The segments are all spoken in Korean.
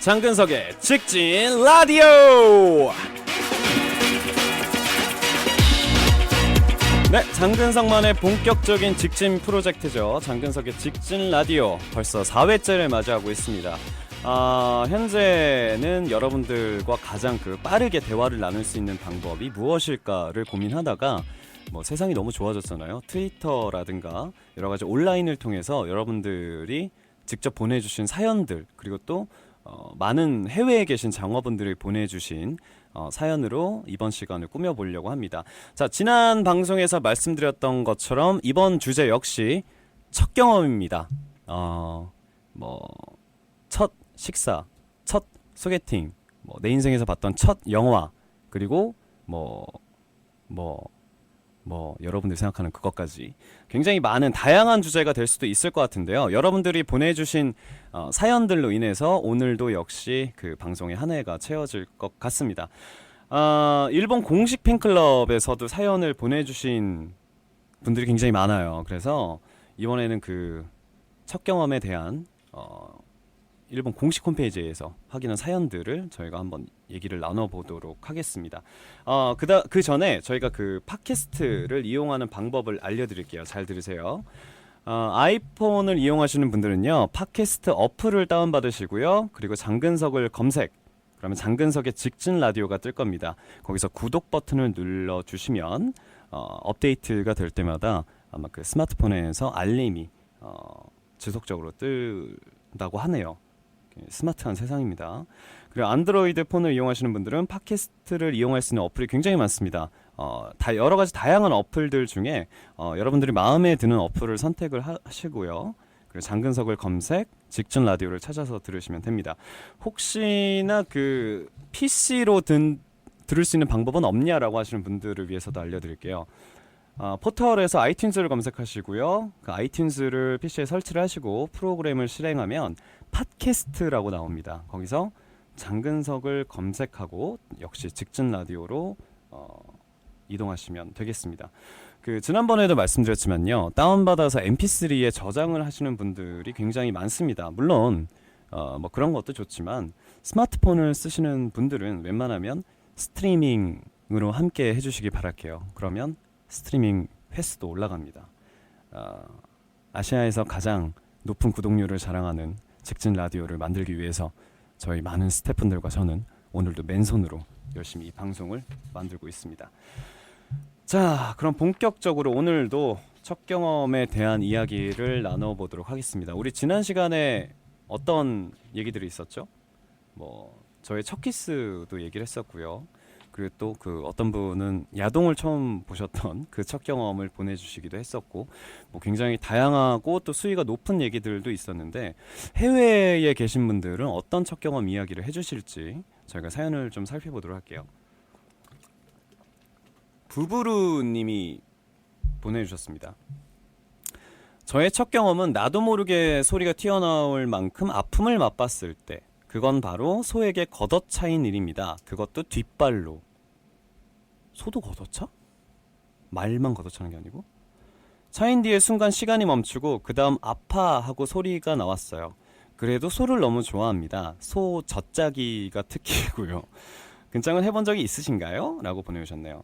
장근석의 직진 라디오. 네, 장근석만의 본격적인 직진 프로젝트죠. 장근석의 직진 라디오 벌써 4회째를 맞이하고 있습니다. 현재는 여러분들과 가장 빠르게 대화를 나눌 수 있는 방법이 무엇일까를 고민하다가 세상이 너무 좋아졌잖아요. 트위터라든가 여러가지 온라인을 통해서 여러분들이 직접 보내주신 사연들, 그리고 또 많은 해외에 계신 장어분들이 보내주신 사연으로 이번 시간을 꾸며보려고 합니다. 자, 지난 방송에서 말씀드렸던 것처럼 이번 주제 역시 첫 경험입니다. 첫 식사, 첫 소개팅, 내 인생에서 봤던 첫 영화, 그리고 여러분들이 생각하는 그것까지 굉장히 많은 다양한 주제가 될 수도 있을 것 같은데요. 여러분들이 보내주신 사연들로 인해서 오늘도 역시 그 방송의 한 해가 채워질 것 같습니다. 일본 공식 팬클럽에서도 사연을 보내주신 분들이 굉장히 많아요. 그래서 이번에는 그 첫 경험에 대한 일본 공식 홈페이지에서 확인한 사연들을 저희가 한번 얘기를 나눠보도록 하겠습니다. 그 전에 저희가 그 팟캐스트를 이용하는 방법을 알려드릴게요. 잘 들으세요. 아이폰을 이용하시는 분들은요, 팟캐스트 어플을 다운받으시고요. 그리고 장근석을 검색, 그러면 장근석의 직진 라디오가 뜰 겁니다. 거기서 구독 버튼을 눌러주시면 업데이트가 될 때마다 아마 그 스마트폰에서 알림이 지속적으로 뜬다고 하네요. 스마트한 세상입니다. 그리고 안드로이드 폰을 이용하시는 분들은 팟캐스트를 이용할 수 있는 어플이 굉장히 많습니다. 여러 가지 다양한 어플들 중에 여러분들이 마음에 드는 어플을 선택을 하시고요. 그리고 장근석을 검색, 직진 라디오를 찾아서 들으시면 됩니다. 혹시나 그 PC로 들을 수 있는 방법은 없냐라고 하시는 분들을 위해서도 알려드릴게요. 포털에서 아이튠즈를 검색하시고요. 그 아이튠즈를 PC에 설치를 하시고 프로그램을 실행하면 팟캐스트라고 나옵니다. 거기서 장근석을 검색하고 역시 직진 라디오로 이동하시면 되겠습니다. 그 지난번에도 말씀드렸지만요, 다운받아서 mp3에 저장을 하시는 분들이 굉장히 많습니다. 물론 그런 것도 좋지만 스마트폰을 쓰시는 분들은 웬만하면 스트리밍으로 함께 해주시기 바랄게요. 그러면 스트리밍 횟수도 올라갑니다. 아시아에서 가장 높은 구독률을 자랑하는 직진 라디오를 만들기 위해서 저희 많은 스태프분들과 저는 오늘도 맨손으로 열심히 이 방송을 만들고 있습니다. 자, 그럼 본격적으로 오늘도 첫 경험에 대한 이야기를 나눠보도록 하겠습니다. 우리 지난 시간에 어떤 얘기들이 있었죠? 저의 첫 키스도 얘기를 했었고요. 그리고 또 그 어떤 분은 야동을 처음 보셨던 그 첫 경험을 보내주시기도 했었고, 굉장히 다양하고 또 수위가 높은 얘기들도 있었는데, 해외에 계신 분들은 어떤 첫 경험 이야기를 해주실지 저희가 사연을 좀 살펴보도록 할게요. 부부루님이 보내주셨습니다. 저의 첫 경험은 나도 모르게 소리가 튀어나올 만큼 아픔을 맛봤을 때, 그건 바로 소에게 걷어차인 일입니다. 그것도 뒷발로. 소도 걷어차? 말만 걷어차는 게 아니고? 차인 뒤에 순간 시간이 멈추고 그 다음 아파 하고 소리가 나왔어요. 그래도 소를 너무 좋아합니다. 소 젖짜기가 특기고요. 근장은 해본 적이 있으신가요? 라고 보내주셨네요.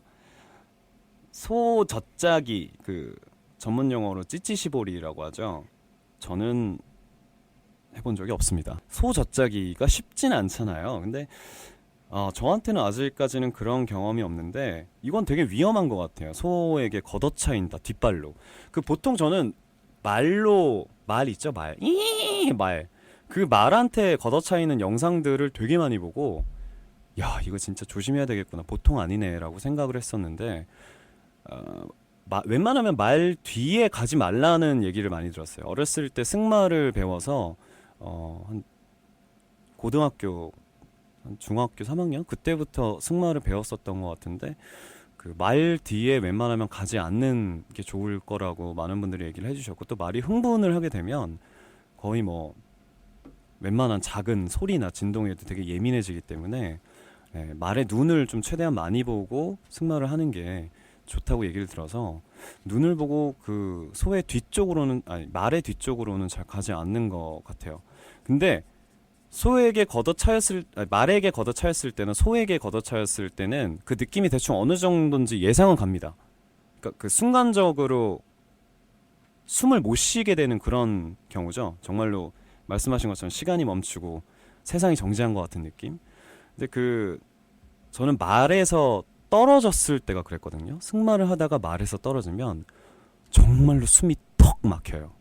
소 젖짜기, 그 전문 용어로 찌찌시보리라고 하죠. 저는 해본 적이 없습니다. 소 젖짜기가 쉽진 않잖아요. 근데 저한테는 아직까지는 그런 경험이 없는데 이건 되게 위험한 것 같아요. 소에게 걷어차인다, 뒷발로. 보통 저는 말 있죠, 말. 그 말한테 걷어차이는 영상들을 되게 많이 보고, 야, 이거 진짜 조심해야 되겠구나, 보통 아니네 라고 생각을 했었는데, 웬만하면 말 뒤에 가지 말라는 얘기를 많이 들었어요. 어렸을 때 승마를 배워서 한 고등학교, 한 중학교 3학년 그때부터 승마를 배웠었던 것 같은데, 그 말 뒤에 웬만하면 가지 않는 게 좋을 거라고 많은 분들이 얘기를 해주셨고, 또 말이 흥분을 하게 되면 거의 웬만한 작은 소리나 진동에도 되게 예민해지기 때문에 말의 눈을 좀 최대한 많이 보고 승마를 하는 게 좋다고 얘기를 들어서, 눈을 보고 그 소의 뒤쪽으로는, 말의 뒤쪽으로는 잘 가지 않는 것 같아요. 근데 소에게 걷어차였을 말에게 걷어차였을 때는 소에게 걷어차였을 때는 그 느낌이 대충 어느 정도인지 예상은 갑니다. 그러니까 그 순간적으로 숨을 못 쉬게 되는 그런 경우죠. 정말로 말씀하신 것처럼 시간이 멈추고 세상이 정지한 것 같은 느낌. 근데 저는 말에서 떨어졌을 때가 그랬거든요. 승마를 하다가 말에서 떨어지면 정말로 숨이 턱 막혀요.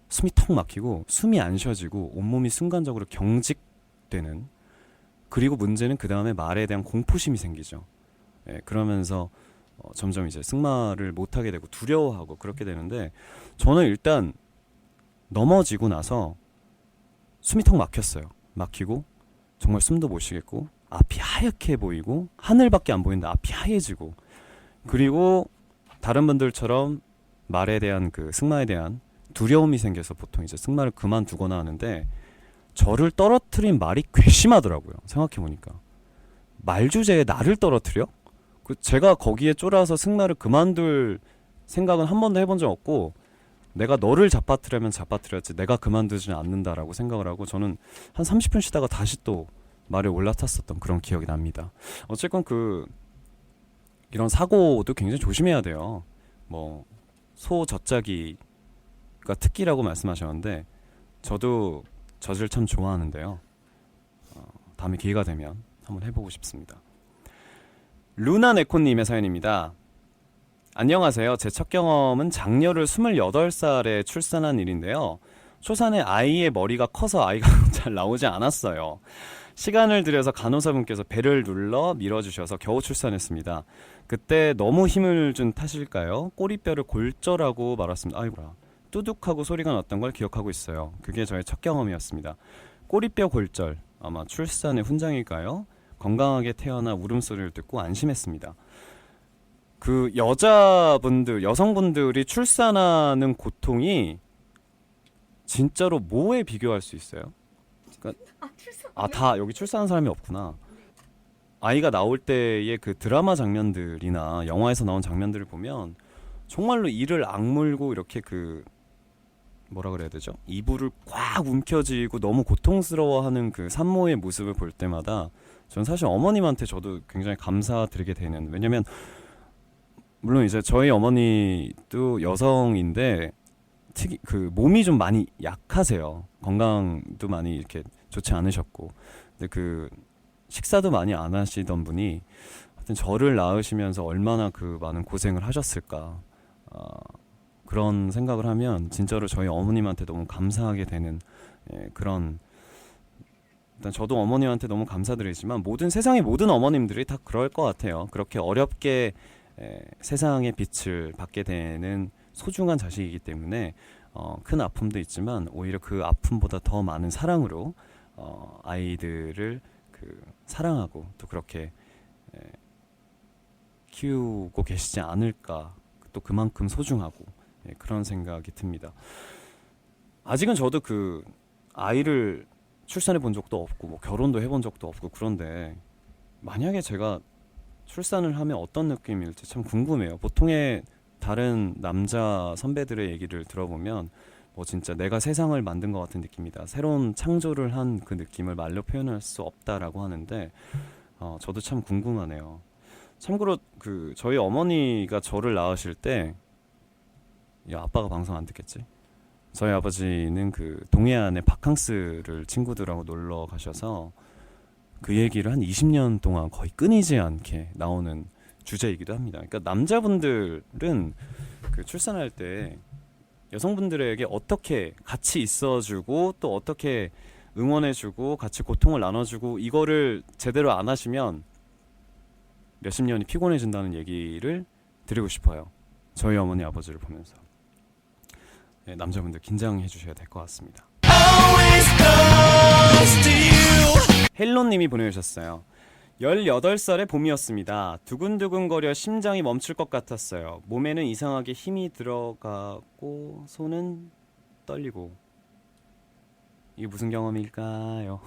숨이 턱 막히고 숨이 안 쉬어지고 온몸이 순간적으로 경직되는. 그리고 문제는 그 다음에 말에 대한 공포심이 생기죠. 예, 그러면서 점점 이제 승마를 못하게 되고 두려워하고 그렇게 되는데, 저는 일단 넘어지고 나서 숨이 턱 막혔어요. 막히고 정말 숨도 못 쉬겠고 앞이 하얗게 보이고 하늘밖에 안 보이는데 앞이 하얘지고, 그리고 다른 분들처럼 말에 대한 그 승마에 대한 두려움이 생겨서 보통 이제 승마를 그만두거나 하는데, 저를 떨어뜨린 말이 괘씸하더라고요. 생각해보니까 말 주제에 나를 떨어뜨려? 제가 거기에 쫄아서 승마를 그만둘 생각은 한 번도 해본 적 없고, 내가 너를 잡아뜨려면 잡아뜨렸지 내가 그만두지는 않는다라고 생각을 하고, 저는 한 30분 쉬다가 다시 또 말에 올라탔었던 그런 기억이 납니다. 어쨌건 이런 사고도 굉장히 조심해야 돼요. 뭐 소 젖자기가 특기라고 말씀하셨는데, 저도 젖을 참 좋아하는데요. 다음에 기회가 되면 한번 해보고 싶습니다. 루나네코님의 사연입니다. 안녕하세요. 제 첫 경험은 장녀를 28살에 출산한 일인데요. 초산에 아이의 머리가 커서 아이가 잘 나오지 않았어요. 시간을 들여서 간호사분께서 배를 눌러 밀어주셔서 겨우 출산했습니다. 그때 너무 힘을 준 탓일까요? 꼬리뼈를 골절하고 말았습니다. 아이고라. 뚜둑하고 소리가 났던 걸 기억하고 있어요. 그게 저의 첫 경험이었습니다. 꼬리뼈 골절, 아마 출산의 훈장일까요? 건강하게 태어나 울음소리를 듣고 안심했습니다. 여성분들이 출산하는 고통이 진짜로 뭐에 비교할 수 있어요? 다 여기 출산한 사람이 없구나. 아이가 나올 때의 그 드라마 장면들이나 영화에서 나온 장면들을 보면 정말로 이를 악물고 이렇게 뭐라 그래야 되죠? 이불을 꽉 움켜쥐고 너무 고통스러워하는 그 산모의 모습을 볼 때마다 전 사실 어머님한테 저도 굉장히 감사드리게 되는, 왜냐면 물론 이제 저희 어머니도 여성인데 몸이 좀 많이 약하세요. 건강도 많이 이렇게 좋지 않으셨고, 근데 식사도 많이 안 하시던 분이 하여튼 저를 낳으시면서 얼마나 많은 고생을 하셨을까, 그런 생각을 하면 진짜로 저희 어머님한테 너무 감사하게 되는, 그런, 일단 저도 어머님한테 너무 감사드리지만 세상의 모든 어머님들이 다 그럴 것 같아요. 그렇게 어렵게 세상의 빛을 받게 되는 소중한 자식이기 때문에 큰 아픔도 있지만 오히려 그 아픔보다 더 많은 사랑으로 아이들을 사랑하고 또 그렇게 키우고 계시지 않을까, 또 그만큼 소중하고 그런 생각이 듭니다. 아직은 저도 아이를 출산해 본 적도 없고 뭐 결혼도 해본 적도 없고, 그런데 만약에 제가 출산을 하면 어떤 느낌일지 참 궁금해요. 보통의 다른 남자 선배들의 얘기를 들어보면 뭐 진짜 내가 세상을 만든 것 같은 느낌이다, 새로운 창조를 한 그 느낌을 말로 표현할 수 없다라고 하는데, 저도 참 궁금하네요. 참고로 저희 어머니가 저를 낳으실 때, 아빠가 방송 안 듣겠지? 저희 아버지는 동해안에 바캉스를 친구들하고 놀러 가셔서 그 얘기를 한 20년 동안 거의 끊이지 않게 나오는 주제이기도 합니다. 그러니까 남자분들은 출산할 때 여성분들에게 어떻게 같이 있어주고 또 어떻게 응원해주고 같이 고통을 나눠주고, 이거를 제대로 안 하시면 몇십 년이 피곤해진다는 얘기를 드리고 싶어요. 저희 어머니 아버지를 보면서. 남자분들 긴장해 주셔야 될 것 같습니다. 헬로님이 보내주셨어요. 18살의 봄이었습니다. 두근두근거려 심장이 멈출 것 같았어요. 몸에는 이상하게 힘이 들어가고 손은 떨리고. 이게 무슨 경험일까요?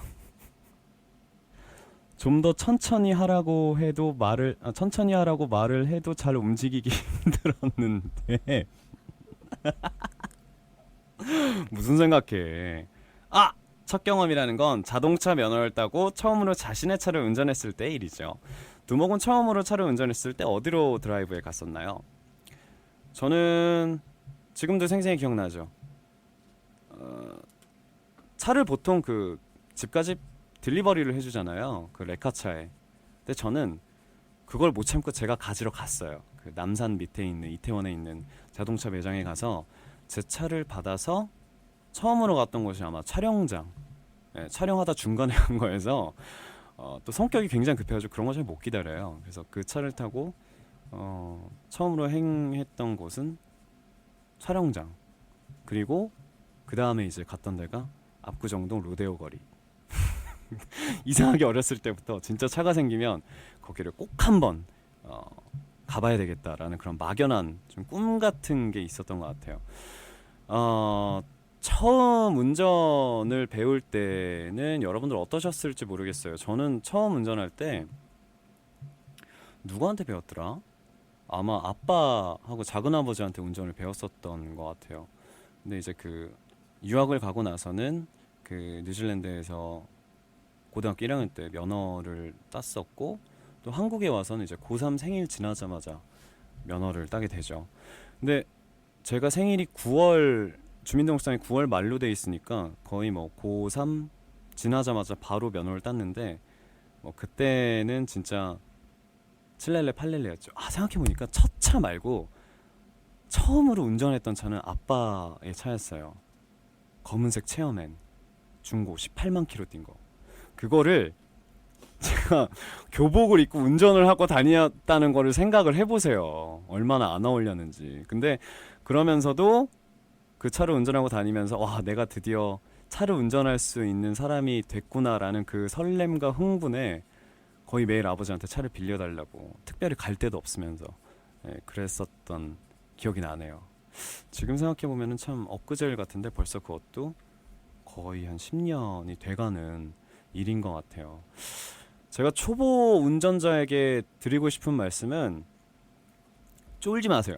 좀 더 천천히 하라고 말을 해도 잘 움직이기 힘들었는데 무슨 생각해? 첫 경험이라는 건 자동차 면허를 따고 처음으로 자신의 차를 운전했을 때의 일이죠. 두목은 처음으로 차를 운전했을 때 어디로 드라이브에 갔었나요? 저는 지금도 생생히 기억나죠. 차를 보통 그 집까지 딜리버리를 해주잖아요. 그 레카차에. 근데 저는 그걸 못 참고 제가 가지러 갔어요. 그 남산 밑에 있는 이태원에 있는 자동차 매장에 가서 제 차를 받아서 처음으로 갔던 곳이 아마 촬영장. 예, 촬영하다 중간에 간 거여서 또 성격이 굉장히 급해가지고 그런 거 잘 못 기다려요. 그래서 그 차를 타고 처음으로 행했던 곳은 촬영장. 그리고 그 다음에 이제 갔던 데가 압구정동 로데오 거리. 이상하게 어렸을 때부터 진짜 차가 생기면 거기를 꼭 한번 가봐야 되겠다라는 그런 막연한 좀 꿈 같은 게 있었던 것 같아요. 처음 운전을 배울 때는 여러분들 어떠셨을지 모르겠어요. 저는 처음 운전할 때 누구한테 배웠더라? 아마 아빠하고 작은아버지한테 운전을 배웠었던 것 같아요. 근데 이제 그 유학을 가고 나서는 그 뉴질랜드에서 고등학교 1학년 때 면허를 땄었고, 또 한국에 와서는 이제 고3 생일 지나자마자 면허를 따게 되죠. 근데 제가 생일이 9월, 주민등록상에 9월 말로 돼 있으니까 거의 뭐 고3 지나자마자 바로 면허를 땄는데, 뭐 그때는 진짜 7렐레 8렐레였죠. 생각해보니까 첫 차 말고 처음으로 운전했던 차는 아빠의 차였어요. 검은색 체어맨 중고 18만 킬로 뛴 거. 그거를 제가 교복을 입고 운전을 하고 다녔다는 거를 생각을 해보세요. 얼마나 안 어울렸는지. 근데 그러면서도 그 차를 운전하고 다니면서 와, 내가 드디어 차를 운전할 수 있는 사람이 됐구나라는 그 설렘과 흥분에 거의 매일 아버지한테 차를 빌려달라고, 특별히 갈 데도 없으면서 그랬었던 기억이 나네요. 지금 생각해보면 참 엊그제일 같은데 벌써 그것도 거의 한 10년이 돼가는 일인 것 같아요. 제가 초보 운전자에게 드리고 싶은 말씀은 쫄지 마세요.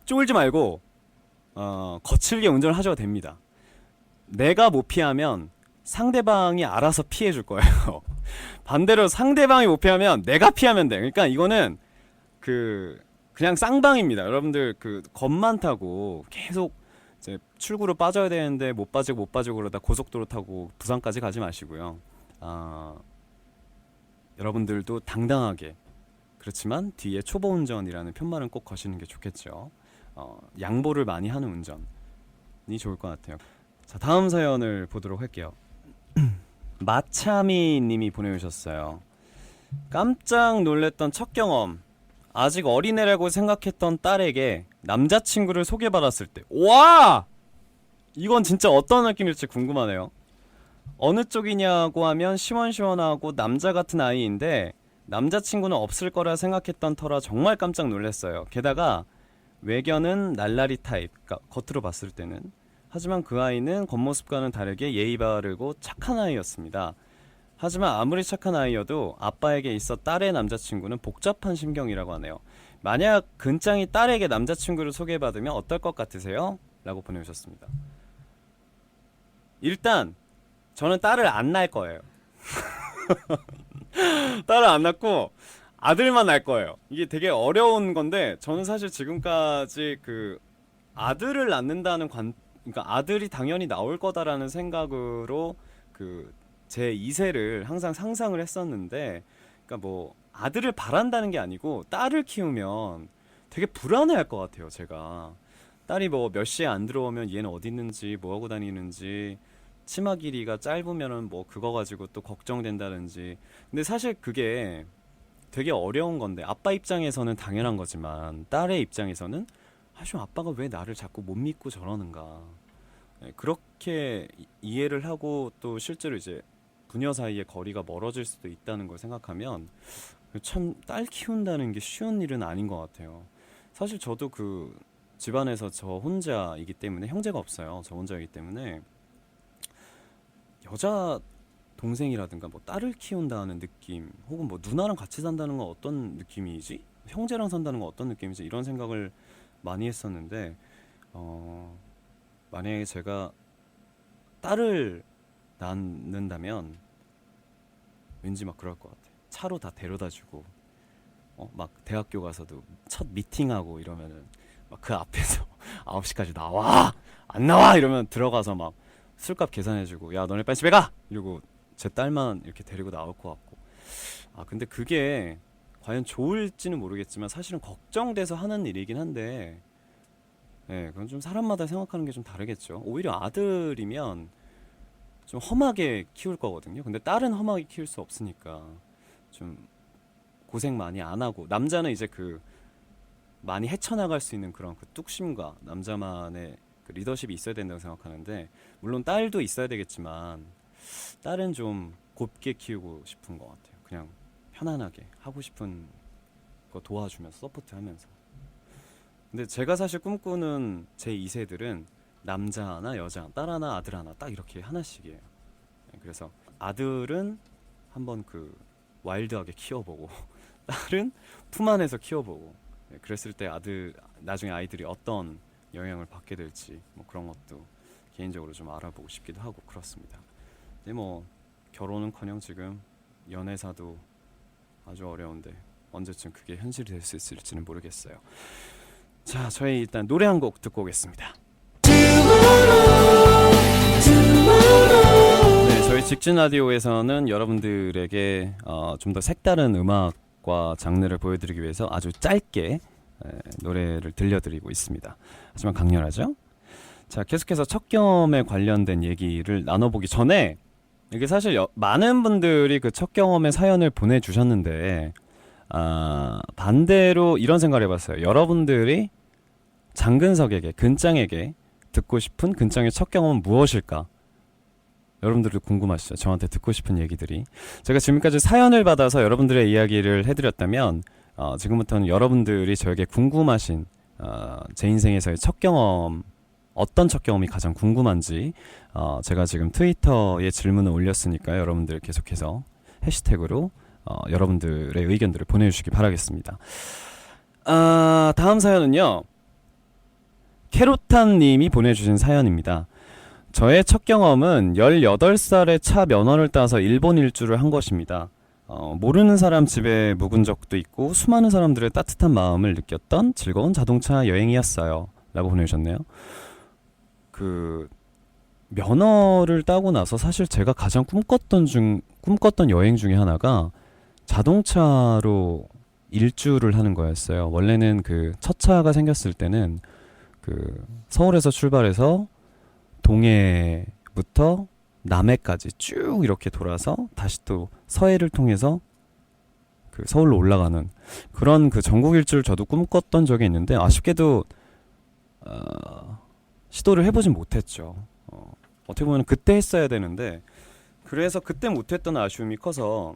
쫄지 말고 거칠게 운전을 하셔도 됩니다. 내가 못 피하면 상대방이 알아서 피해 줄 거예요. 반대로 상대방이 못 피하면 내가 피하면 돼. 그러니까 이거는 그냥 쌍방입니다. 여러분들 그 겁만 타고 계속 이제 출구로 빠져야 되는데 못 빠지고 그러다 고속도로 타고 부산까지 가지 마시고요. 여러분들도 당당하게, 그렇지만 뒤에 초보 운전이라는 편말은 꼭 거시는 게 좋겠죠. 양보를 많이 하는 운전이 좋을 것 같아요. 자, 다음 사연을 보도록 할게요. 마차미 님이 보내주셨어요. 깜짝 놀랐던 첫 경험. 아직 어린애라고 생각했던 딸에게 남자친구를 소개받았을 때, 와! 이건 진짜 어떤 느낌일지 궁금하네요. 어느 쪽이냐고 하면 시원시원하고 남자 같은 아이인데 남자친구는 없을 거라 생각했던 터라 정말 깜짝 놀랐어요. 게다가 외견은 날라리 타입, 그러니까 겉으로 봤을 때는. 하지만 그 아이는 겉모습과는 다르게 예의 바르고 착한 아이였습니다. 하지만 아무리 착한 아이여도 아빠에게 있어 딸의 남자친구는 복잡한 심경이라고 하네요. 만약 근짱이 딸에게 남자친구를 소개받으면 어떨 것 같으세요? 라고 보내주셨습니다. 일단 저는 딸을 안 낳을 거예요. 딸을 안 낳고 아들만 낳을 거예요. 이게 되게 어려운 건데, 저는 사실 지금까지 그 아들을 낳는다는 그러니까 아들이 당연히 나올 거다라는 생각으로 그 제 2세를 항상 상상을 했었는데, 그러니까 뭐 아들을 바란다는 게 아니고 딸을 키우면 되게 불안해할 것 같아요. 제가 딸이 뭐 몇 시에 안 들어오면 얘는 어디 있는지, 뭐 하고 다니는지, 치마 길이가 짧으면은 뭐 그거 가지고 또 걱정된다든지. 근데 사실 그게 되게 어려운 건데, 아빠 입장에서는 당연한 거지만 딸의 입장에서는 좀 아빠가 왜 나를 자꾸 못 믿고 저러는가, 그렇게 이해를 하고 또 실제로 이제 부녀 사이의 거리가 멀어질 수도 있다는 걸 생각하면 참 딸 키운다는 게 쉬운 일은 아닌 것 같아요. 사실 저도 그 집안에서 저 혼자이기 때문에, 형제가 없어요. 저 혼자이기 때문에 여자 동생이라든가 뭐 딸을 키운다는 느낌, 혹은 뭐 누나랑 같이 산다는 건 어떤 느낌이지? 형제랑 산다는 건 어떤 느낌이지? 이런 생각을 많이 했었는데, 만약에 제가 딸을 낳는다면 왠지 막 그럴 것 같아. 차로 다 데려다주고 막 대학교 가서도 첫 미팅하고 이러면은 막 그 앞에서 9시까지 나와 안 나와 이러면 들어가서 막 술값 계산해주고 야 너네 빨리 집에 가 이러고 제 딸만 이렇게 데리고 나올 것 같고. 근데 그게 과연 좋을지는 모르겠지만 사실은 걱정돼서 하는 일이긴 한데, 예, 그건 좀 사람마다 생각하는 게 좀 다르겠죠. 오히려 아들이면 좀 험하게 키울 거거든요. 근데 딸은 험하게 키울 수 없으니까 좀 고생 많이 안 하고, 남자는 이제 그 많이 헤쳐나갈 수 있는 그런 그 뚝심과 남자만의 그 리더십이 있어야 된다고 생각하는데, 물론 딸도 있어야 되겠지만 딸은 좀 곱게 키우고 싶은 것 같아요. 그냥 편안하게 하고 싶은 거 도와주면서 서포트하면서. 근데 제가 사실 꿈꾸는 제 2세들은 남자 하나 여자 하나 딸 하나 아들 하나 딱 이렇게 하나씩이에요. 그래서 아들은 한번 그 와일드하게 키워보고 딸은 품 안에서 키워보고, 그랬을 때 나중에 아이들이 어떤 영향을 받게 될지 뭐 그런 것도 개인적으로 좀 알아보고 싶기도 하고 그렇습니다. 근데 뭐 결혼은커녕 지금 연애사도 아주 어려운데 언제쯤 그게 현실이 될 수 있을지는 모르겠어요. 자, 저희 일단 노래 한 곡 듣고 오겠습니다. 네, 저희 직진 라디오에서는 여러분들에게 좀 더 색다른 음악과 장르를 보여드리기 위해서 아주 짧게 노래를 들려드리고 있습니다. 하지만 강렬하죠? 자, 계속해서 첫 경험에 관련된 얘기를 나눠보기 전에, 이게 사실 많은 분들이 그 첫 경험의 사연을 보내주셨는데, 반대로 이런 생각을 해봤어요. 여러분들이 장근석에게, 근짱에게 듣고 싶은 근짱의 첫 경험은 무엇일까? 여러분들도 궁금하시죠? 저한테 듣고 싶은 얘기들이. 제가 지금까지 사연을 받아서 여러분들의 이야기를 해드렸다면, 지금부터는 여러분들이 저에게 궁금하신 제 인생에서의 첫 경험, 어떤 첫 경험이 가장 궁금한지, 제가 지금 트위터에 질문을 올렸으니까요. 여러분들 계속해서 해시태그로 여러분들의 의견들을 보내주시기 바라겠습니다. 다음 사연은요, 캐로탄님이 보내주신 사연입니다. 저의 첫 경험은 18살에 차 면허를 따서 일본 일주를 한 것입니다. 모르는 사람 집에 묵은 적도 있고 수많은 사람들의 따뜻한 마음을 느꼈던 즐거운 자동차 여행이었어요. 라고 보내주셨네요. 그 면허를 따고 나서 사실 제가 가장 꿈꿨던 여행 중에 하나가 자동차로 일주를 하는 거였어요. 원래는 그 첫 차가 생겼을 때는 그 서울에서 출발해서 동해부터 남해까지 쭉 이렇게 돌아서 다시 또 서해를 통해서 그 서울로 올라가는 그런 그 전국 일주를 저도 꿈꿨던 적이 있는데, 아쉽게도 시도를 해보진 못했죠. 어떻게 보면 그때 했어야 되는데, 그래서 그때 못했던 아쉬움이 커서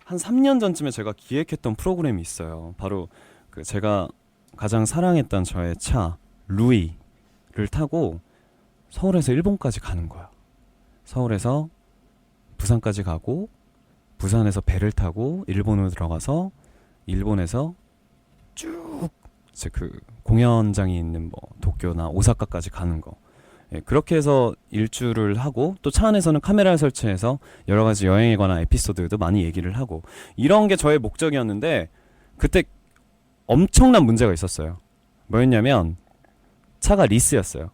한 3년 전쯤에 제가 기획했던 프로그램이 있어요. 바로 그 제가 가장 사랑했던 저의 차 루이를 타고 서울에서 일본까지 가는 거야. 서울에서 부산까지 가고, 부산에서 배를 타고 일본으로 들어가서 일본에서 쭉 이제 그 공연장이 있는 뭐 도쿄나 오사카까지 가는 거. 예, 그렇게 해서 일주를 하고, 또 차 안에서는 카메라를 설치해서 여러 가지 여행에 관한 에피소드도 많이 얘기를 하고, 이런 게 저의 목적이었는데, 그때 엄청난 문제가 있었어요. 뭐였냐면 차가 리스였어요.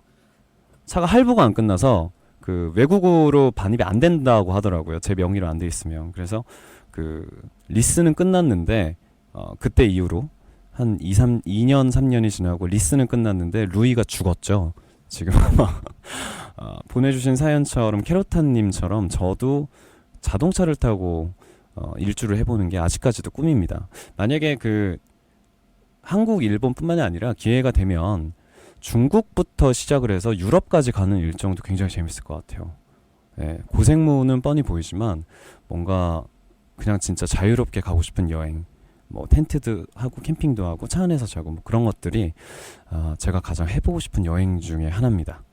차가 할부가 안 끝나서 그 외국어로 반입이 안 된다고 하더라고요. 제 명의로 안 돼 있으면. 그래서 그 리스는 끝났는데 그때 이후로 한 2년 3년이 지나고 리스는 끝났는데 루이가 죽었죠. 지금 보내주신 사연처럼 캐로탄님처럼 저도 자동차를 타고 일주를 해보는 게 아직까지도 꿈입니다. 만약에 그 한국, 일본뿐만이 아니라 기회가 되면 중국부터 시작을 해서 유럽까지 가는 일정도 굉장히 재밌을 것 같아요. 예, 고생무는 뻔히 보이지만 뭔가 그냥 진짜 자유롭게 가고 싶은 여행, 뭐 텐트도 하고 캠핑도 하고 차 안에서 자고 뭐 그런 것들이 제가 가장 해보고 싶은 여행 중에 하나입니다.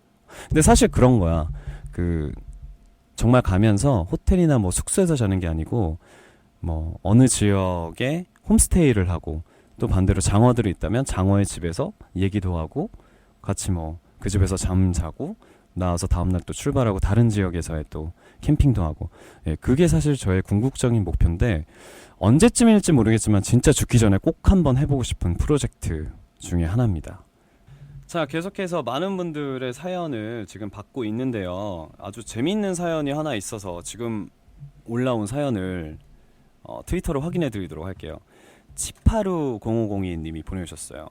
근데 사실 그런 거야. 그 정말 가면서 호텔이나 뭐 숙소에서 자는 게 아니고 뭐 어느 지역에 홈스테이를 하고, 또 반대로 장어들이 있다면 장어의 집에서 얘기도 하고 같이 뭐 그 집에서 잠 자고 나와서 다음날 또 출발하고 다른 지역에서의 또 캠핑도 하고, 예, 그게 사실 저의 궁극적인 목표인데 언제쯤일지 모르겠지만 진짜 죽기 전에 꼭 한번 해보고 싶은 프로젝트 중에 하나입니다. 자, 계속해서 많은 분들의 사연을 지금 받고 있는데요. 아주 재미있는 사연이 하나 있어서 지금 올라온 사연을 트위터로 확인해 드리도록 할게요. 치파루 0502님이 보내주셨어요.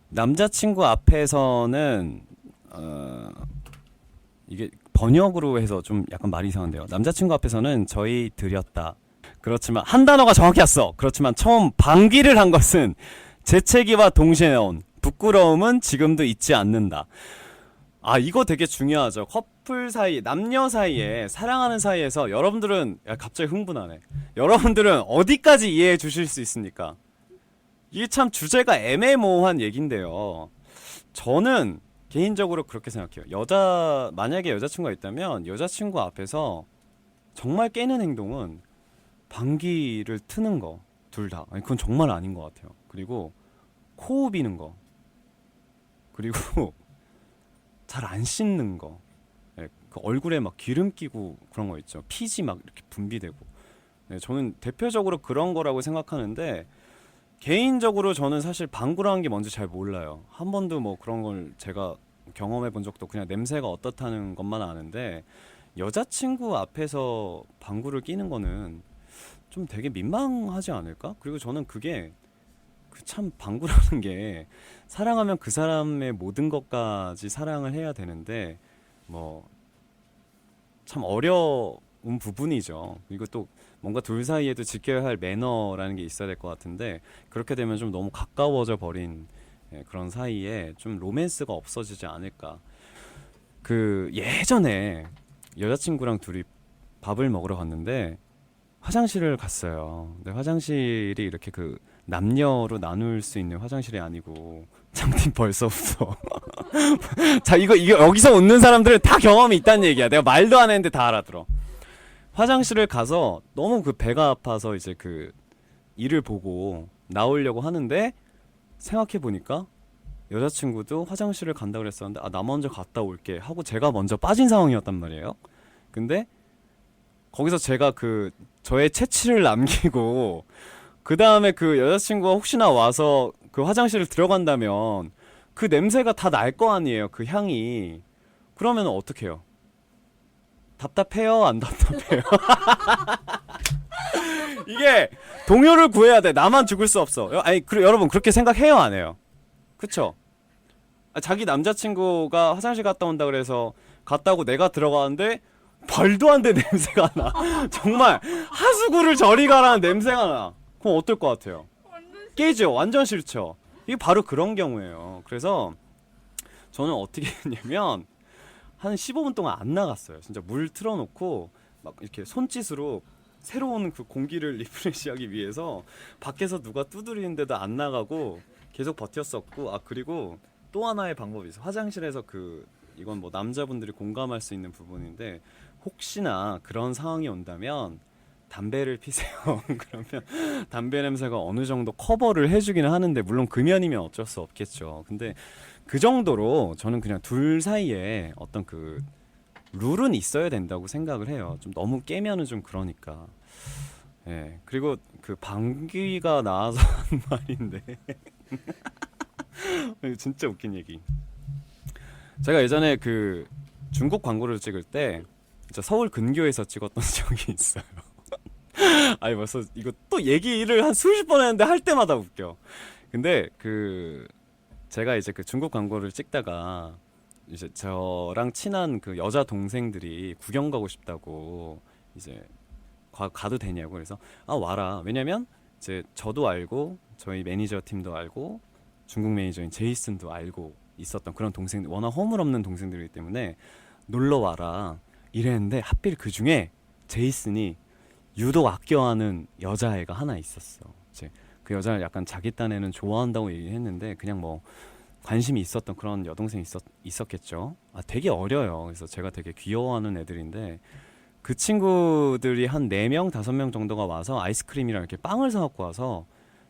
남자친구 앞에서는 이게 번역으로 해서 좀 약간 말이 이상한데요. 남자친구 앞에서는 저희 드렸다. 그렇지만 한 단어가 정확히 왔어. 그렇지만 처음 방귀를 한 것은 재채기와 동시에 나온 부끄러움은 지금도 잊지 않는다. 아, 이거 되게 중요하죠. 커플 사이, 남녀 사이에, 사랑하는 사이에서 여러분들은, 야, 갑자기 흥분하네. 여러분들은 어디까지 이해해 주실 수 있습니까? 이게 참 주제가 애매모호한 얘긴데요. 저는 개인적으로 그렇게 생각해요. 만약에 여자친구가 있다면 여자친구 앞에서 정말 깨는 행동은 방귀를 트는 거, 둘 다. 아니, 그건 정말 아닌 것 같아요. 그리고 코 비는 거, 그리고 잘 안 씻는 거, 네, 그 얼굴에 막 기름 끼고 그런 거 있죠. 피지 막 이렇게 분비되고. 네, 저는 대표적으로 그런 거라고 생각하는데, 개인적으로 저는 사실 방구라는 게 뭔지 잘 몰라요. 한 번도 뭐 그런 걸 제가 경험해 본 적도, 그냥 냄새가 어떻다는 것만 아는데, 여자친구 앞에서 방구를 끼는 거는 좀 되게 민망하지 않을까? 그리고 저는 그게 참 방구라는 게, 사랑하면 그 사람의 모든 것까지 사랑을 해야 되는데 뭐 참 어려운 부분이죠. 이거 또 뭔가 둘 사이에도 지켜야 할 매너라는 게 있어야 될 것 같은데, 그렇게 되면 좀 너무 가까워져 버린, 예, 그런 사이에 좀 로맨스가 없어지지 않을까. 그 예전에 여자친구랑 둘이 밥을 먹으러 갔는데 화장실을 갔어요. 근데 화장실이 이렇게 그 남녀로 나눌 수 있는 화장실이 아니고, 장팀 벌써부터 자, 이거 여기서 웃는 사람들은 다 경험이 있다는 얘기야. 내가 말도 안 했는데 다 알아들어. 화장실을 가서 너무 그 배가 아파서 이제 그 일을 보고 나오려고 하는데, 생각해 보니까 여자친구도 화장실을 간다고 그랬었는데, 아, 나 먼저 갔다 올게 하고 제가 먼저 빠진 상황이었단 말이에요. 근데 거기서 제가 저의 채취를 남기고, 그 다음에 그 여자친구가 혹시나 와서 그 화장실을 들어간다면 그 냄새가 다 날 거 아니에요, 그 향이. 그러면 어떡해요? 답답해요? 안 답답해요? 이게 동요를 구해야 돼. 나만 죽을 수 없어. 아니, 여러분 그렇게 생각해요, 안 해요? 그쵸? 자기 남자친구가 화장실 갔다 온다 그래서 갔다고 내가 들어가는데 말도 안 돼 냄새가 나. 정말 하수구를 저리 가라는 냄새가 나. 그럼 어떨 것 같아요? 깨죠. 완전 싫죠. 이게 바로 그런 경우예요. 그래서 저는 어떻게 했냐면 한 15분 동안 안 나갔어요. 진짜 물 틀어놓고 막 이렇게 손짓으로 새로운 그 공기를 리프레시하기 위해서 밖에서 누가 두드리는데도 안 나가고 계속 버텼었고, 아, 그리고 또 하나의 방법이 있어요. 화장실에서 이건 뭐 남자분들이 공감할 수 있는 부분인데, 혹시나 그런 상황이 온다면 담배를 피세요. 그러면 담배 냄새가 어느 정도 커버를 해주기는 하는데, 물론 금연이면 어쩔 수 없겠죠. 근데 그 정도로 저는 그냥 둘 사이에 어떤 그 룰은 있어야 된다고 생각을 해요. 좀 너무 깨면은 좀 그러니까. 예. 그리고 그 방귀가 나와서 한 말인데 진짜 웃긴 얘기. 제가 예전에 그 중국 광고를 찍을 때 진짜 서울 근교에서 찍었던 적이 있어요. 아니, 벌써 이거 또 얘기를 한 수십 번 했는데 할 때마다 웃겨. 근데 제가 이제 그 중국 광고를 찍다가 이제 저랑 친한 그 여자 동생들이 구경 가고 싶다고, 이제 가도 되냐고. 그래서 아, 와라. 왜냐면 이제 저도 알고 저희 매니저 팀도 알고 중국 매니저인 제이슨도 알고 있었던 그런 동생들, 워낙 허물없는 동생들이기 때문에 놀러 와라 이랬는데, 하필 그 중에 제이슨이 유독 아껴하는 여자애가 하나 있었어. 이제 그 여자를 약간 자기 딴에는 좋아한다고 얘기했는데 그냥 뭐 관심이 있었던 그런 여동생이 있었겠죠. 아, 되게 어려요. 그래서 제가 되게 귀여워하는 애들인데, 그 친구들이 한 4명, 5명 정도가 와서 아이스크림이랑 이렇게 빵을 사갖고 와서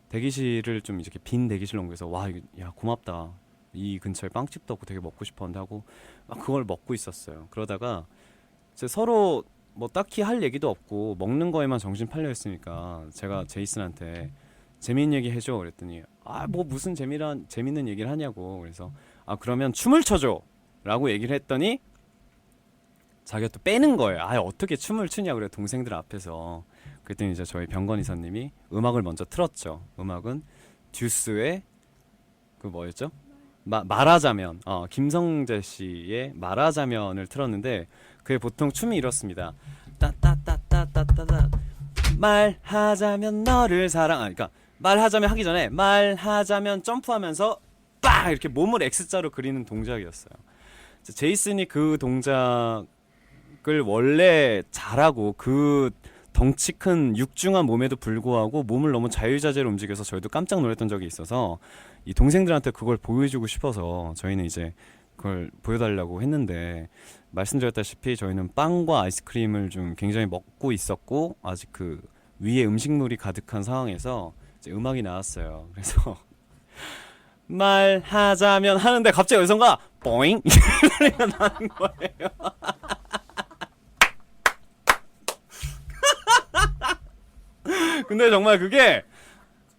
대기실을 좀 이렇게 빈 대기실로 옮겨서, 와, 야, 고맙다. 이 근처에 빵집도 없고 되게 먹고 싶었는데 하고 막 그걸 먹고 있었어요. 그러다가 이제 서로 뭐 딱히 할 얘기도 없고 먹는 거에만 정신 팔려 있으니까 제가 제이슨한테 재밌는 얘기 해줘 그랬더니 아 뭐 무슨 재밌는 얘기를 하냐고. 그래서 아 그러면 춤을 춰줘 라고 얘기를 했더니 자기가 또 빼는 거예요. 아 어떻게 춤을 추냐 그래 동생들 앞에서. 그랬더니 이제 저희 병건 이사님이 음악을 먼저 틀었죠. 음악은 듀스의 그 뭐였죠? 말하자면 김성재 씨의 말하자면을 틀었는데 그게 보통 춤이 이렇습니다. 따따따따따따따 말하자면 너를 사랑. 그러니까 말하자면 하기 전에 말하자면 점프하면서 빡 이렇게 몸을 X자로 그리는 동작이었어요. 제이슨이 그 동작을 원래 잘하고 그 덩치 큰 육중한 몸에도 불구하고 몸을 너무 자유자재로 움직여서 저희도 깜짝 놀랐던 적이 있어서 이 동생들한테 그걸 보여주고 싶어서 저희는 이제 그걸 보여달라고 했는데 말씀드렸다시피 저희는 빵과 아이스크림을 좀 굉장히 먹고 있었고 아직 그 위에 음식물이 가득한 상황에서 이제 음악이 나왔어요. 그래서 말하자면 하는데 갑자기 어디선가 뽀잉 이 소리가 나는 거예요. 근데 정말 그게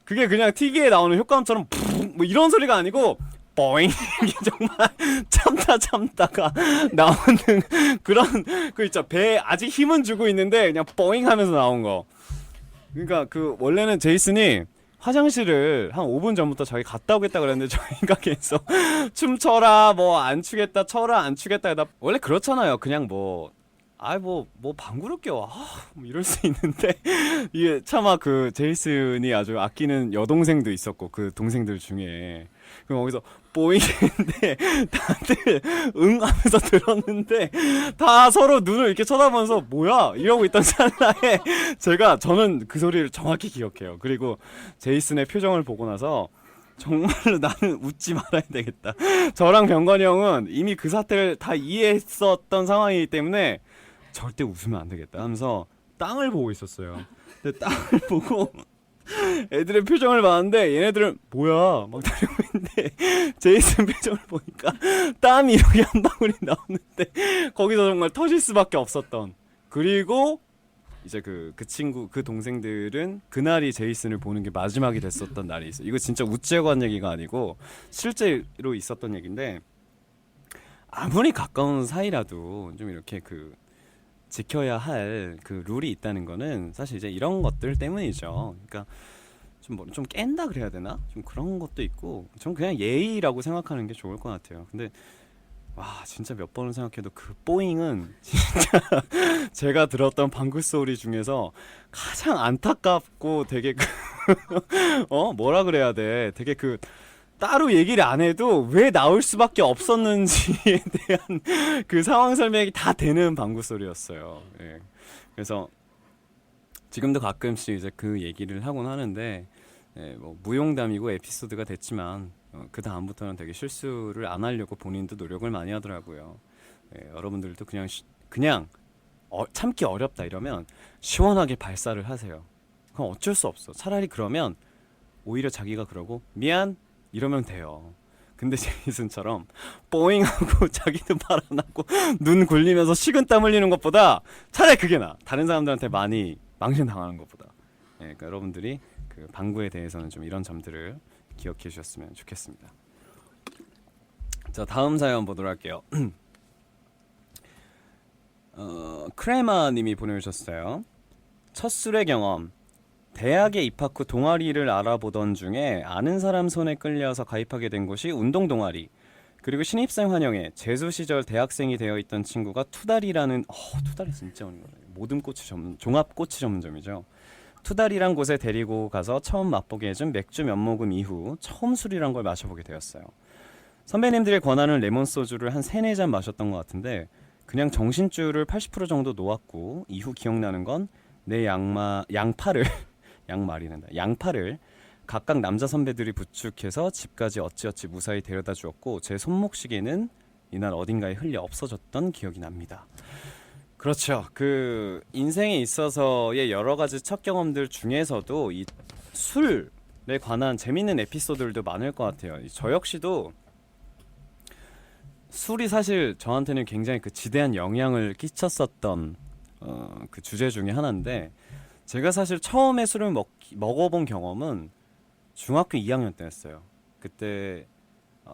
그냥 TV에 나오는 효과음처럼 뭐 이런 소리가 아니고 뽀잉 이게 정말 참다가 나오는 그런 그 있죠. 배에 아직 힘은 주고 있는데 그냥 뽀잉 하면서 나온 거. 그러니까 그 원래는 제이슨이 화장실을 한 5분 전부터 자기 갔다 오겠다 그랬는데 저희가 계속 춤춰라 뭐 안 추겠다 쳐라 안 추겠다 하다 원래 그렇잖아요. 그냥 뭐 방구를 껴 뭐 이럴 수 있는데 이게 차마 그 제이슨이 아주 아끼는 여동생도 있었고 그 동생들 중에 그럼 거기서 뽀잉인데 다들 응 하면서 들었는데 다 서로 눈을 이렇게 쳐다보면서 뭐야 이러고 있던 찰나에 저는 그 소리를 정확히 기억해요. 그리고 제이슨의 표정을 보고 나서 정말로 나는 웃지 말아야 되겠다. 저랑 병건이 형은 이미 그 사태를 다 이해했었던 상황이기 때문에 절대 웃으면 안 되겠다 하면서 땅을 보고 있었어요. 근데 땅을 보고 애들의 표정을 봤는데 얘네들은 뭐야 막 다니고 있는데 제이슨 표정을 보니까 땀이 이렇게 한 방울이 나오는데 거기서 정말 터질 수밖에 없었던. 그리고 이제 그 친구 그 동생들은 그날이 제이슨을 보는 게 마지막이 됐었던 날이 있어요. 이거 진짜 웃자고 한 얘기가 아니고 실제로 있었던 얘기인데 아무리 가까운 사이라도 좀 이렇게 그 지켜야 할 그 룰이 있다는 거는 사실 이제 이런 것들 때문이죠. 그러니까 좀 깬다 그래야 되나? 좀 그런 것도 있고 전 그냥 예의라고 생각하는 게 좋을 것 같아요. 근데 와 진짜 몇 번을 생각해도 그 뽀잉은 진짜 제가 들었던 방구 소리 중에서 가장 안타깝고 되게 뭐라 그래야 돼? 되게 그 따로 얘기를 안 해도 왜 나올 수밖에 없었는지에 대한 그 상황 설명이 다 되는 방구 소리였어요. 예. 그래서 지금도 가끔씩 이제 그 얘기를 하곤 하는데 예, 뭐 무용담이고 에피소드가 됐지만 그 다음부터는 되게 실수를 안 하려고 본인도 노력을 많이 하더라고요. 예, 여러분들도 그냥 참기 어렵다 이러면 시원하게 발사를 하세요. 그럼 어쩔 수 없어. 차라리 그러면 오히려 자기가 그러고 미안 이러면 돼요. 근데 제이슨처럼 뽀잉하고 자기도 말 안 하고 눈 굴리면서 식은땀 흘리는 것보다 차라리 그게 나아. 다른 사람들한테 많이 망신당하는 것보다. 예, 그러니까 여러분들이 그 방구에 대해서는 좀 이런 점들을 기억해 주셨으면 좋겠습니다. 자 다음 사연 보도록 할게요. 크레마님이 보내주셨어요. 첫 술의 경험. 대학에 입학 후 동아리를 알아보던 중에 아는 사람 손에 끌려서 가입하게 된 곳이 운동 동아리. 그리고 신입생 환영회 재수 시절 대학생이 되어 있던 친구가 투다리라는 투다리 진짜 어려운 거예요. 모든 꼬치 종합 꼬치 전문점이죠. 투다리란 곳에 데리고 가서 처음 맛보게 해준 맥주 몇 모금 이후 처음 술이란 걸 마셔보게 되었어요. 선배님들의 권하는 레몬 소주를 한 3-4잔 마셨던 것 같은데 그냥 정신줄을 80% 정도 놓았고 이후 기억나는 건 내 양팔을 각각 남자 선배들이 부축해서 집까지 어찌어찌 무사히 데려다 주었고 제 손목시계는 이날 어딘가에 흘려 없어졌던 기억이 납니다. 그렇죠. 그 인생에 있어서의 여러 가지 첫 경험들 중에서도 이 술에 관한 재밌는 에피소드들도 많을 것 같아요. 저 역시도 술이 사실 저한테는 굉장히 그 지대한 영향을 끼쳤었던 그 주제 중에 하나인데 제가 사실 처음에 술을 먹어본 경험은 중학교 2학년 때였어요. 그때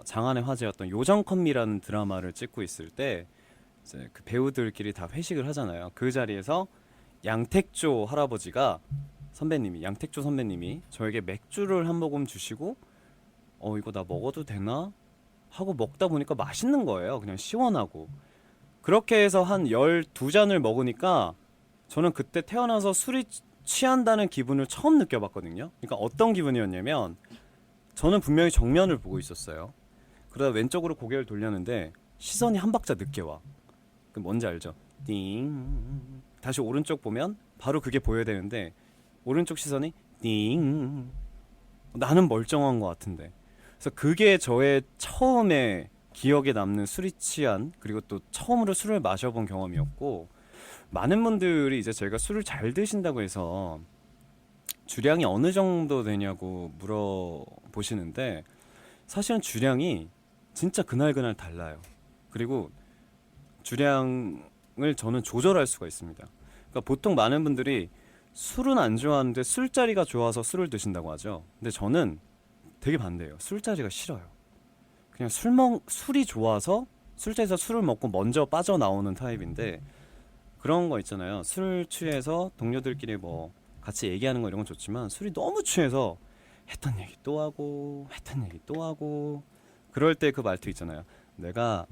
장안의 화제였던 요정컨미라는 드라마를 찍고 있을 때 이제 그 배우들끼리 다 회식을 하잖아요. 그 자리에서 양택조 할아버지가 양택조 선배님이 저에게 맥주를 한 모금 주시고 이거 나 먹어도 되나? 하고 먹다 보니까 맛있는 거예요. 그냥 시원하고. 그렇게 해서 한 12잔을 먹으니까 저는 그때 태어나서 술이 취한다는 기분을 처음 느껴봤거든요. 그러니까 어떤 기분이었냐면 저는 분명히 정면을 보고 있었어요. 그러다 왼쪽으로 고개를 돌렸는데 시선이 한 박자 늦게 와. 그 뭔지 알죠? 띵. 다시 오른쪽 보면 바로 그게 보여야 되는데 오른쪽 시선이 띵. 나는 멀쩡한 것 같은데. 그래서 그게 저의 처음에 기억에 남는 술이 취한 그리고 또 처음으로 술을 마셔본 경험이었고 많은 분들이 이제 제가 술을 잘 드신다고 해서 주량이 어느 정도 되냐고 물어보시는데 사실은 주량이 진짜 그날그날 달라요. 그리고 주량을 저는 조절할 수가 있습니다. 그러니까 보통 많은 분들이 술은 안 좋아하는데 술자리가 좋아서 술을 드신다고 하죠. 근데 저는 되게 반대예요. 술자리가 싫어요. 그냥 술이 좋아서 술자리에서 술을 먹고 먼저 빠져나오는 타입인데 그런 거 있잖아요. 술 취해서 동료들끼리 뭐 같이 얘기하는 거 이런 건 좋지만 술이 너무 취해서 했던 얘기 또 하고 했던 얘기 또 하고 그럴 때 그 말투 있잖아요. 내가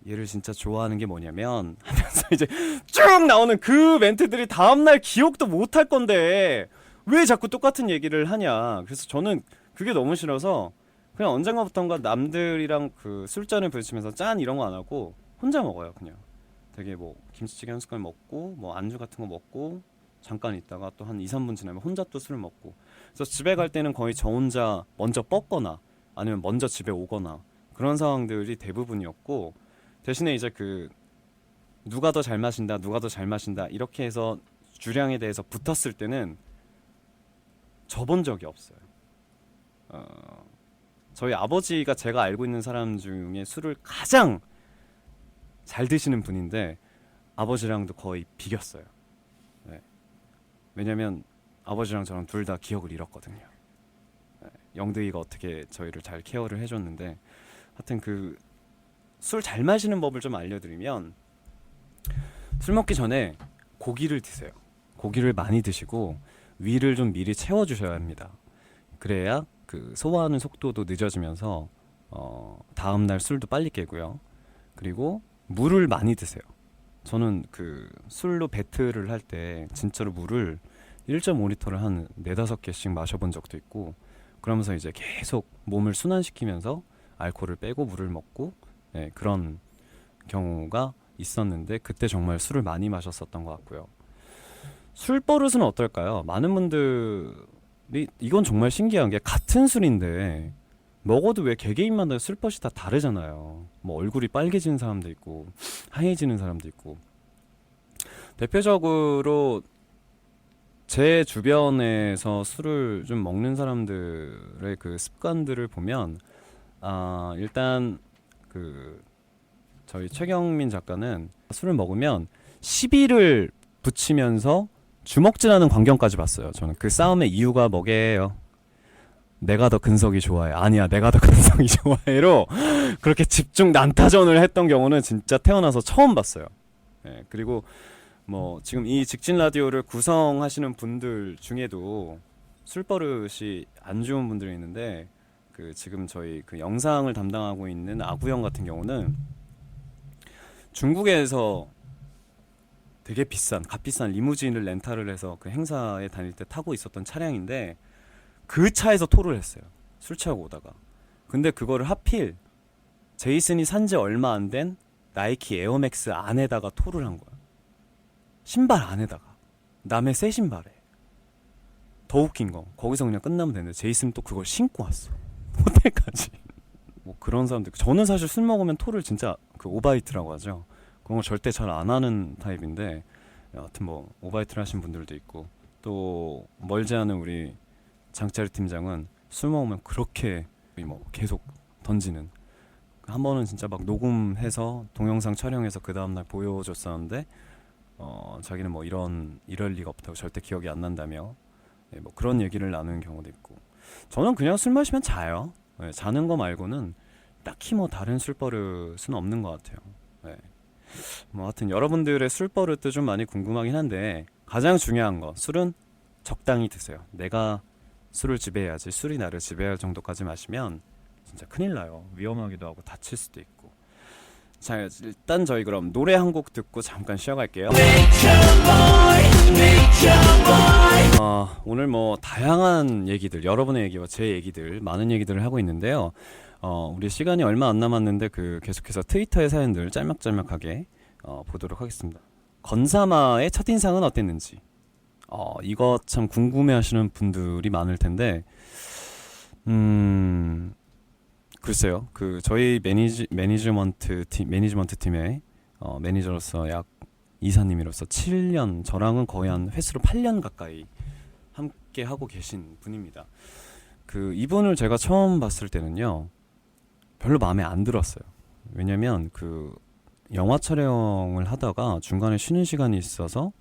얘를 진짜 좋아하는 게 뭐냐면 하면서 이제 쭉 나오는 그 멘트들이 다음날 기억도 못 할 건데 왜 자꾸 똑같은 얘기를 하냐. 그래서 저는 그게 너무 싫어서 그냥 언젠가부턴가 남들이랑 그 술잔을 부딪히면서 짠 이런 거 안 하고 혼자 먹어요. 그냥 되게 뭐 김치찌개 한 숟갈 먹고 뭐 안주 같은 거 먹고 잠깐 있다가 또 한 2, 3분 지나면 혼자 또 술을 먹고 그래서 집에 갈 때는 거의 저 혼자 먼저 뻗거나 아니면 먼저 집에 오거나 그런 상황들이 대부분이었고 대신에 이제 그 누가 더 잘 마신다 누가 더 잘 마신다 이렇게 해서 주량에 대해서 붙었을 때는 져본 적이 없어요. 저희 아버지가 제가 알고 있는 사람 중에 술을 가장 잘 드시는 분인데 아버지랑도 거의 비겼어요. 네. 왜냐면 아버지랑 저랑 둘 다 기억을 잃었거든요. 네. 영득이가 어떻게 저희를 잘 케어를 해줬는데 하여튼 그 술 잘 마시는 법을 좀 알려드리면 술 먹기 전에 고기를 드세요. 고기를 많이 드시고 위를 좀 미리 채워주셔야 합니다. 그래야 그 소화하는 속도도 늦어지면서 다음날 술도 빨리 깨고요. 그리고 물을 많이 드세요. 저는 그 술로 배틀을 할 때 진짜로 물을 1.5리터를 한 4-5개씩 마셔본 적도 있고 그러면서 이제 계속 몸을 순환시키면서 알코올을 빼고 물을 먹고 네, 그런 경우가 있었는데 그때 정말 술을 많이 마셨었던 것 같고요. 술 버릇은 어떨까요? 많은 분들이 이건 정말 신기한 게 같은 술인데 먹어도 왜 개개인마다 술버릇이 다 다르잖아요. 뭐 얼굴이 빨개지는 사람도 있고 하얘지는 사람도 있고 대표적으로 제 주변에서 술을 좀 먹는 사람들의 그 습관들을 보면 일단 그 저희 최경민 작가는 술을 먹으면 시비를 붙이면서 주먹질하는 광경까지 봤어요. 저는 그 싸움의 이유가 뭐게요? 내가 더 근석이 좋아해. 아니야, 내가 더 근석이 좋아해로 그렇게 집중 난타전을 했던 경우는 진짜 태어나서 처음 봤어요. 네, 그리고 뭐 지금 이 직진 라디오를 구성하시는 분들 중에도 술버릇이 안 좋은 분들이 있는데 그 지금 저희 그 영상을 담당하고 있는 아구형 같은 경우는 중국에서 되게 값비싼 리무진을 렌탈을 해서 그 행사에 다닐 때 타고 있었던 차량인데 그 차에서 토를 했어요. 술 취하고 오다가. 근데 그거를 하필 제이슨이 산지 얼마 안 된 나이키 에어맥스 안에다가 토를 한 거야. 신발 안에다가. 남의 새 신발에. 더 웃긴 거 거기서 그냥 끝나면 되는데 제이슨 또 그걸 신고 왔어. 호텔까지. 뭐 그런 사람들. 저는 사실 술 먹으면 토를 진짜 그 오바이트라고 하죠. 그런 거 절대 잘 안 하는 타입인데 여하튼 뭐 오바이트를 하신 분들도 있고 또 멀지 않은 우리 장짜리 팀장은 술 먹으면 그렇게 뭐 계속 던지는 한 번은 진짜 막 녹음해서 동영상 촬영해서 그 다음날 보여줬었는데 자기는 뭐 이럴 리가 없다고 절대 기억이 안 난다며 뭐 그런 얘기를 나누는 경우도 있고 저는 그냥 술 마시면 자요. 자는 거 말고는 딱히 뭐 다른 술버릇은 없는 것 같아요. 뭐 하여튼 여러분들의 술버릇도 좀 많이 궁금하긴 한데 가장 중요한 거 술은 적당히 드세요. 내가 술을 지배해야지 술이 나를 지배할 정도까지 마시면 진짜 큰일 나요. 위험하기도 하고 다칠 수도 있고. 자 일단 저희 그럼 노래 한 곡 듣고 잠깐 쉬어갈게요. 오늘 뭐 다양한 얘기들 여러분의 얘기와 제 얘기들 많은 얘기들을 하고 있는데요. 우리 시간이 얼마 안 남았는데 계속해서 트위터의 사연들 짤막짤막하게 보도록 하겠습니다. 건사마의 첫인상은 어땠는지 이거 참 궁금해하시는 분들이 많을 텐데 글쎄요. 저희 매니지먼트 팀의 매니저로서 약 이사님으로서 7년 저랑은 거의 한 횟수로 8년 가까이 함께 하고 계신 분입니다. 이분을 제가 처음 봤을 때는요. 별로 마음에 안 들었어요. 왜냐면 영화 촬영을 하다가 중간에 쉬는 시간이 있어서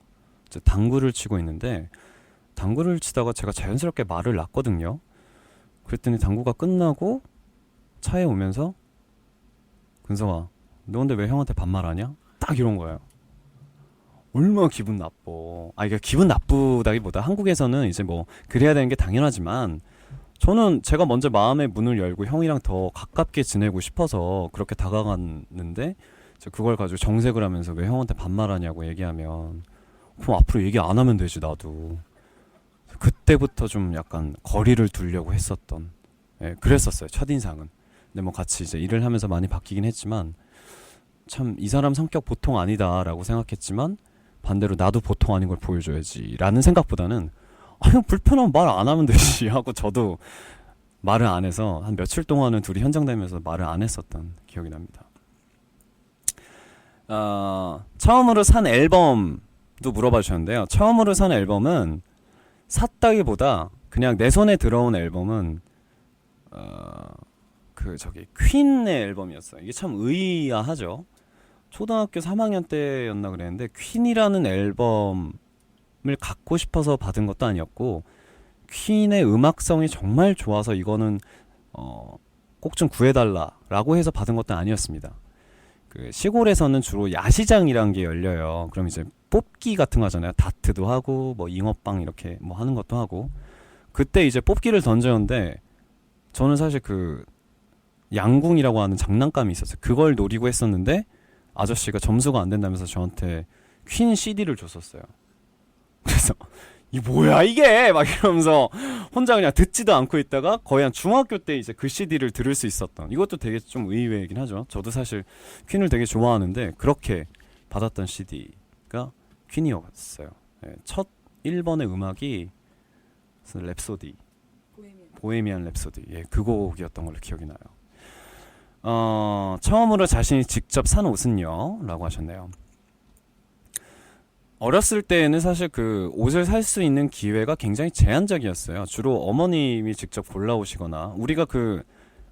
이제 당구를 치고 있는데 당구를 치다가 제가 자연스럽게 말을 놨거든요. 그랬더니 당구가 끝나고 차에 오면서 근성아 너 근데 왜 형한테 반말하냐? 딱 이런 거예요. 얼마나 기분 나빠. 이게 기분 나쁘다기보다 한국에서는 이제 뭐 그래야 되는 게 당연하지만 저는 제가 먼저 마음의 문을 열고 형이랑 더 가깝게 지내고 싶어서 그렇게 다가갔는데 그걸 가지고 정색을 하면서 왜 형한테 반말하냐고 얘기하면 그럼 앞으로 얘기 안 하면 되지 나도. 그때부터 좀 약간 거리를 두려고 했었던 그랬었어요. 첫인상은. 근데 뭐 같이 이제 일을 하면서 많이 바뀌긴 했지만 참 이 사람 성격 보통 아니다라고 생각했지만 반대로 나도 보통 아닌 걸 보여줘야지 라는 생각보다는 형 불편하면 말 안 하면 되지 하고 저도 말을 안 해서 한 며칠 동안은 둘이 현장 다니면서 말을 안 했었던 기억이 납니다. 처음으로 산 앨범도 물어봐 주셨는데요. 처음으로 산 앨범은 샀다기보다 그냥 내 손에 들어온 앨범은 퀸의 앨범이었어요. 이게 참 의아하죠. 초등학교 3학년 때였나 그랬는데 퀸이라는 앨범을 갖고 싶어서 받은 것도 아니었고 퀸의 음악성이 정말 좋아서 이거는 꼭 좀 구해달라라고 해서 받은 것도 아니었습니다. 시골에서는 주로 야시장이란 게 열려요. 그럼 이제 뽑기 같은 거 하잖아요. 다트도 하고 뭐 잉어빵 이렇게 뭐 하는 것도 하고 그때 이제 뽑기를 던졌는데 저는 사실 양궁이라고 하는 장난감이 있었어요. 그걸 노리고 했었는데 아저씨가 점수가 안 된다면서 저한테 퀸 CD를 줬었어요. 그래서 이 뭐야 이게 막 이러면서 혼자 그냥 듣지도 않고 있다가 거의 한 중학교 때 이제 그 CD를 들을 수 있었던 이것도 되게 좀 의외이긴 하죠. 저도 사실 퀸을 되게 좋아하는데 그렇게 받았던 CD가 퀸이었어요. 첫 1번의 음악이 랩소디 보헤미안 랩소디 그 곡이었던 걸로 기억이 나요. 처음으로 자신이 직접 산 옷은요? 라고 하셨네요. 어렸을 때는 사실 옷을 살 수 있는 기회가 굉장히 제한적이었어요. 주로 어머님이 직접 골라오시거나 우리가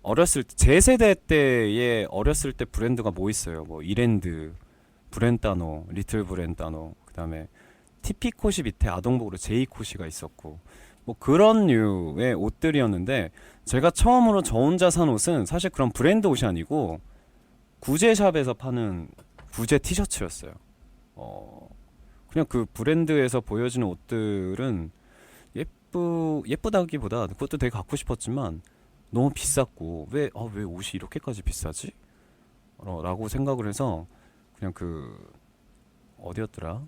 어렸을 때 제 세대 때의 어렸을 때 브랜드가 뭐 있어요? 뭐 이랜드, 브렌따노, 리틀 브렌따노, 그다음에 티피코시 밑에 아동복으로 제이코시가 있었고 뭐 그런 류의 옷들이었는데 제가 처음으로 저 혼자 산 옷은 사실 그런 브랜드 옷이 아니고 구제샵에서 파는 구제 티셔츠였어요. 그냥 브랜드에서 보여지는 옷들은 예쁘다기보다 그것도 되게 갖고 싶었지만 너무 비쌌고 왜 옷이 이렇게까지 비싸지? 라고 생각을 해서 그냥 어디였더라?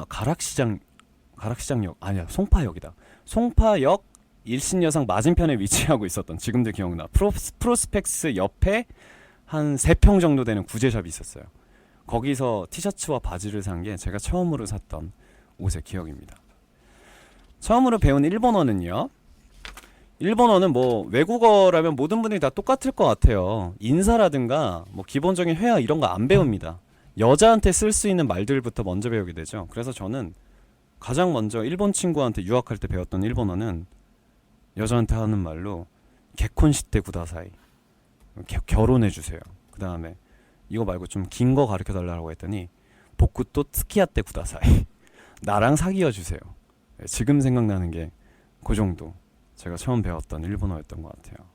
가락시장역 아니야 송파역이다. 송파역 일신여상 맞은편에 위치하고 있었던 지금도 기억나. 프로스펙스 옆에 한 3평 정도 되는 구제샵이 있었어요. 거기서 티셔츠와 바지를 산 게 제가 처음으로 샀던 옷의 기억입니다. 처음으로 배운 일본어는요. 일본어는 뭐 외국어라면 모든 분들이 다 똑같을 것 같아요. 인사라든가 뭐 기본적인 회화 이런 거 안 배웁니다. 여자한테 쓸 수 있는 말들부터 먼저 배우게 되죠. 그래서 저는 가장 먼저 일본 친구한테 유학할 때 배웠던 일본어는 여자한테 하는 말로 개콘시테 구다사이 결혼해주세요. 그 다음에 이거 말고 좀 긴 거 가르쳐 달라고 했더니 복구또 스키야테 구다사이. 나랑 사귀어주세요. 지금 생각나는 게 그 정도 제가 처음 배웠던 일본어였던 것 같아요.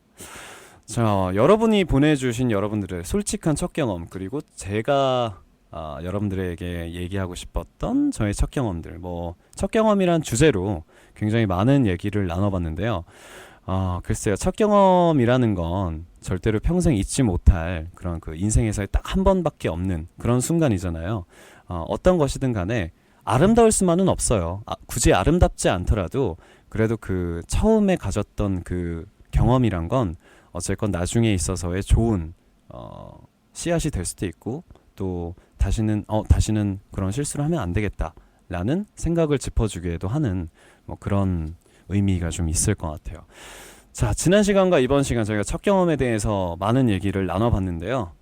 자, 여러분이 보내주신 여러분들의 솔직한 첫 경험, 그리고 제가 여러분들에게 얘기하고 싶었던 저의 첫 경험들, 뭐 첫 경험이란 주제로 굉장히 많은 얘기를 나눠봤는데요. 글쎄요, 첫 경험이라는 건 절대로 평생 잊지 못할 그런 그 인생에서 딱 한 번밖에 없는 그런 순간이잖아요. 어떤 것이든 간에 아름다울 수만은 없어요. 굳이 아름답지 않더라도 그래도 그 처음에 가졌던 그 경험이란 건 어쨌건 나중에 있어서의 좋은 씨앗이 될 수도 있고, 또 다시는 그런 실수를 하면 안 되겠다라는 생각을 짚어주기에도 하는 뭐 그런 의미가 좀 있을 것 같아요. 자, 지난 시간과 이번 시간 저희가 첫 경험에 대해서 많은 얘기를 나눠봤는데요.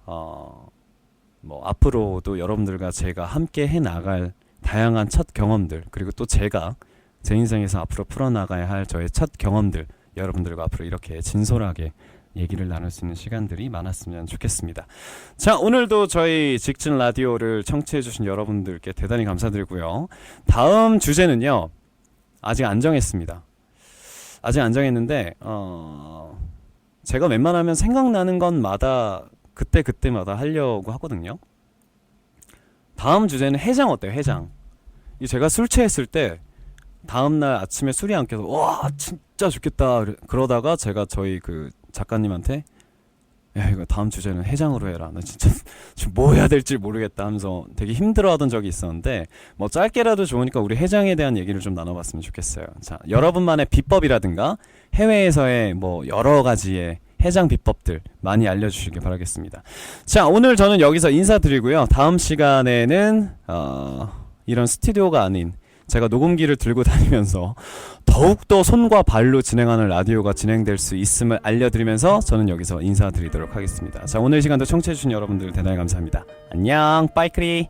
뭐 앞으로도 여러분들과 제가 함께 해나갈 다양한 첫 경험들, 그리고 또 제가 제 인생에서 앞으로 풀어나가야 할 저의 첫 경험들, 여러분들과 앞으로 이렇게 진솔하게 얘기를 나눌 수 있는 시간들이 많았으면 좋겠습니다. 자, 오늘도 저희 직진 라디오를 청취해주신 여러분들께 대단히 감사드리고요. 다음 주제는요, 아직 안 정했습니다. 아직 안 정했는데 제가 웬만하면 생각나는 것마다 그때마다 하려고 하거든요. 다음 주제는 해장 어때요? 해장. 제가 술 취했을 때 다음날 아침에 술이 안 깨서 와 진짜 좋겠다 그러다가 제가 저희 그 작가님한테 야 이거 다음 주제는 해장으로 해라, 나 진짜 지금 뭐 해야 될지 모르겠다 하면서 되게 힘들어하던 적이 있었는데, 뭐 짧게라도 좋으니까 우리 해장에 대한 얘기를 좀 나눠봤으면 좋겠어요. 자, 여러분만의 비법이라든가 해외에서의 뭐 여러 가지의 해장 비법들 많이 알려주시길 바라겠습니다. 자, 오늘 저는 여기서 인사드리고요. 다음 시간에는 이런 스튜디오가 아닌 제가 녹음기를 들고 다니면서 더욱더 손과 발로 진행하는 라디오가 진행될 수 있음을 알려드리면서 저는 여기서 인사드리도록 하겠습니다. 자, 오늘 시간도 청취해주신 여러분들 대단히 감사합니다. 안녕, 빠이크리.